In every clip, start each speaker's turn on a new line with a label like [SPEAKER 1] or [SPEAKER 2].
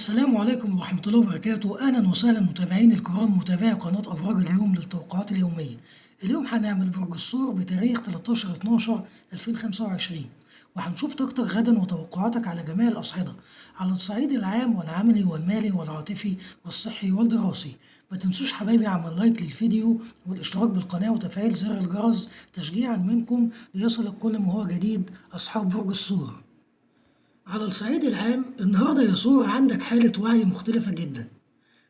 [SPEAKER 1] السلام عليكم ورحمة الله وبركاته. أهلا وسهلا متابعين الكرام، متابعي قناة أبراج اليوم للتوقعات اليومية. اليوم هنعمل برج الثور بتاريخ 13/12/2025، وهنشوف طاقتك غدا وتوقعاتك على جميع الأصعدة، على الصعيد العام والعملي والمالي والعاطفي والصحي والدراسي. ما تنسوش حبايبي عمل لايك للفيديو والاشتراك بالقناة وتفعيل زر الجرس تشجيعا منكم ليصلك كل ما هو جديد أصحاب برج الثور. على الصعيد العام النهارده يا ثور عندك حالة وعي مختلفة جدا،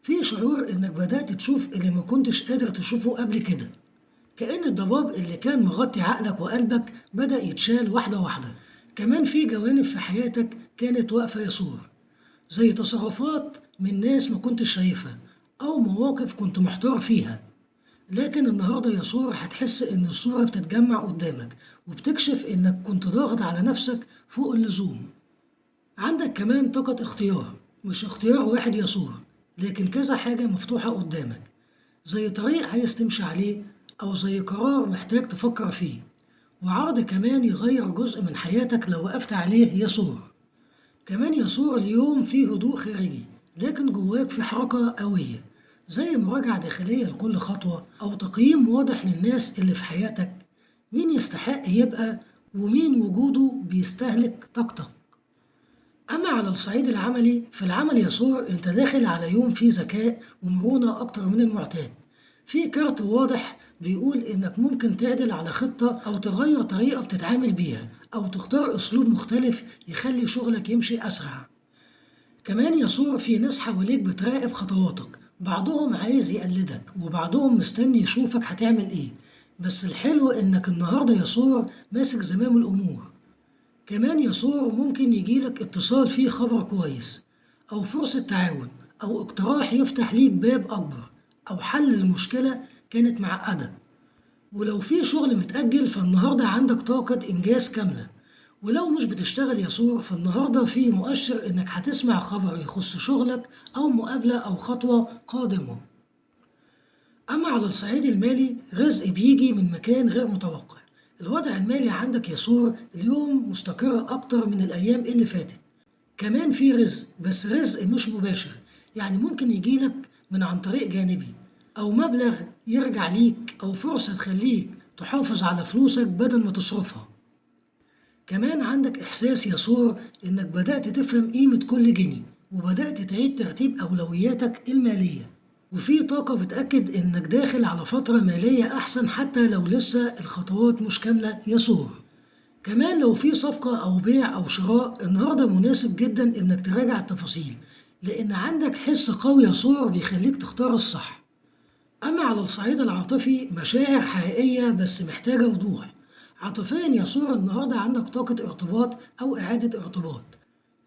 [SPEAKER 1] في شعور انك بدأت تشوف اللي ما كنتش قادر تشوفه قبل كده، كأن الضباب اللي كان مغطي عقلك وقلبك بدأ يتشال واحدة واحدة. كمان في جوانب في حياتك كانت واقفة يا ثور، زي تصرفات من ناس ما كنتش شايفها أو مواقف كنت محتار فيها، لكن النهارده يا ثور هتحس إن الصورة بتتجمع قدامك وبتكشف إنك كنت ضاغط على نفسك فوق اللزوم. عندك كمان طاقة اختيار، مش اختيار واحد يا ثور، لكن كذا حاجة مفتوحة قدامك، زي طريق عايز تمشي عليه أو زي قرار محتاج تفكر فيه، وعرض كمان يغير جزء من حياتك لو وقفت عليه يا ثور. كمان يا ثور اليوم فيه هدوء خارجي، لكن جواك في حركة قوية، زي مراجعة داخلية لكل خطوة أو تقييم واضح للناس اللي في حياتك، مين يستحق يبقى ومين وجوده بيستهلك طاقتك. أما على الصعيد العملي، في العمل يا ثور أنت داخل على يوم فيه ذكاء ومرونة أكتر من المعتاد، في كارت واضح بيقول إنك ممكن تعدل على خطة أو تغير طريقة بتتعامل بيها أو تختار أسلوب مختلف يخلي شغلك يمشي أسرع. كمان يا ثور في ناس حواليك بتراقب خطواتك، بعضهم عايز يقلدك وبعضهم مستني يشوفك هتعمل إيه، بس الحلو إنك النهاردة يا ثور ماسك زمام الأمور. كمان يا ثور ممكن يجيلك اتصال فيه خبر كويس أو فرصة تعاون أو اقتراح يفتح ليك باب أكبر أو حل المشكلة كانت معقدة. ولو في شغل متأجل فالنهاردة عندك طاقة إنجاز كاملة، ولو مش بتشتغل يا ثور فالنهاردة في مؤشر إنك هتسمع خبر يخص شغلك أو مقابلة أو خطوة قادمة. أما على الصعيد المالي رزق بيجي من مكان غير متوقع، الوضع المالي عندك يا ثور اليوم مستقر أكتر من الأيام اللي فاتت. كمان في رزق بس رزق مش مباشر، يعني ممكن يجيلك من عن طريق جانبي أو مبلغ يرجع ليك أو فرصة تخليك تحافظ على فلوسك بدل ما تصرفها. كمان عندك إحساس يا ثور إنك بدأت تفهم قيمة كل جنيه وبدأت تعيد ترتيب أولوياتك المالية، وفي طاقة بتأكد إنك داخل على فترة مالية أحسن حتى لو لسه الخطوات مش كاملة يا ثور. كمان لو في صفقة أو بيع أو شراء النهاردة مناسب جدا إنك تراجع التفاصيل، لأن عندك حس قوي يا ثور بيخليك تختار الصح. أما على الصعيد العاطفي مشاعر حقيقية بس محتاجة وضوح. عاطفيا يا ثور النهاردة عندك طاقة ارتباط أو إعادة ارتباط،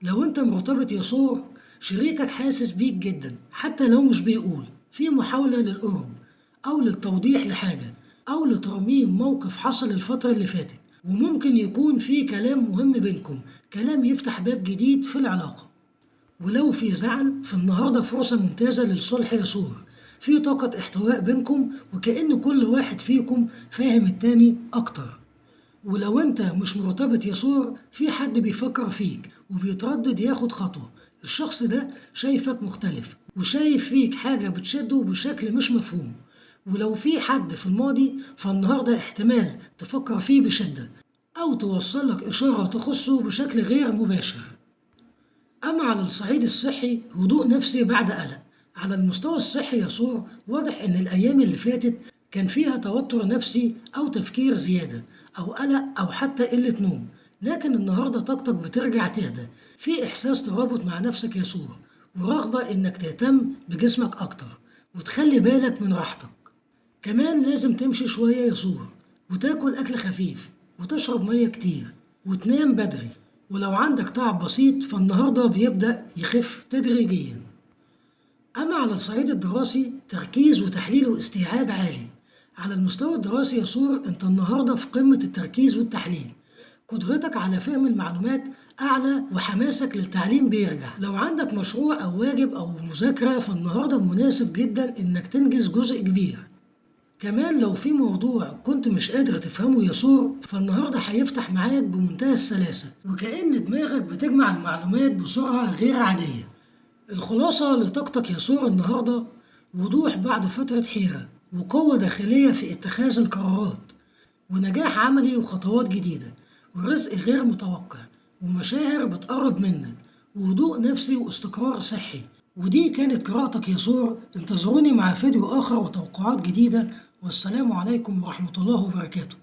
[SPEAKER 1] لو أنت مرتبط يا ثور شريكك حاسس بيك جدا حتى لو مش بيقول، في محاولة للقرب أو للتوضيح لحاجة أو لترميم موقف حصل الفترة اللي فاتت، وممكن يكون في كلام مهم بينكم، كلام يفتح باب جديد في العلاقة. ولو في زعل فالنهاردة فرصة ممتازة للصلح يا ثور، في طاقة احتواء بينكم وكأن كل واحد فيكم فاهم التاني أكتر. ولو انت مش مرتبط يا ثور في حد بيفكر فيك وبيتردد ياخد خطوة، الشخص ده شايفك مختلف وشايف فيك حاجة بتشده بشكل مش مفهوم. ولو في حد في الماضي فالنهاردة احتمال تفكر فيه بشدة أو توصلك إشارة تخصه بشكل غير مباشر. أما على الصعيد الصحي هدوء نفسي بعد قلق، على المستوى الصحي يا ثور واضح إن الأيام اللي فاتت كان فيها توتر نفسي أو تفكير زيادة أو قلق أو حتى قلة نوم، لكن النهاردة طاقتك بترجع تهدى، في إحساس ترابط مع نفسك يا ثور ورغبة إنك تهتم بجسمك أكتر وتخلي بالك من راحتك. كمان لازم تمشي شوية يا ثور وتاكل أكل خفيف وتشرب مية كتير وتنام بدري، ولو عندك تعب بسيط فالنهاردة بيبدأ يخف تدريجيا. أما على الصعيد الدراسي تركيز وتحليل واستيعاب عالي، على المستوى الدراسي يا ثور أنت النهاردة في قمة التركيز والتحليل، قدرتك على فهم المعلومات أعلى وحماسك للتعليم بيرجع، لو عندك مشروع أو واجب أو مذاكرة فالنهاردة مناسب جدا إنك تنجز جزء كبير. كمان لو في موضوع كنت مش قادر تفهمه يا ثور فالنهاردة هيفتح معاك بمنتهى السلاسة وكأن دماغك بتجمع المعلومات بسرعة غير عادية. الخلاصة لطاقتك يا سور النهاردة: وضوح بعد فترة حيرة، وقوة داخلية في اتخاذ القرارات، ونجاح عملي وخطوات جديدة، ورزق غير متوقع، ومشاعر بتقرب منك، وهدوء نفسي واستقرار صحي. ودي كانت قراءتك يا سور. انتظروني مع فيديو آخر وتوقعات جديدة، والسلام عليكم ورحمة الله وبركاته.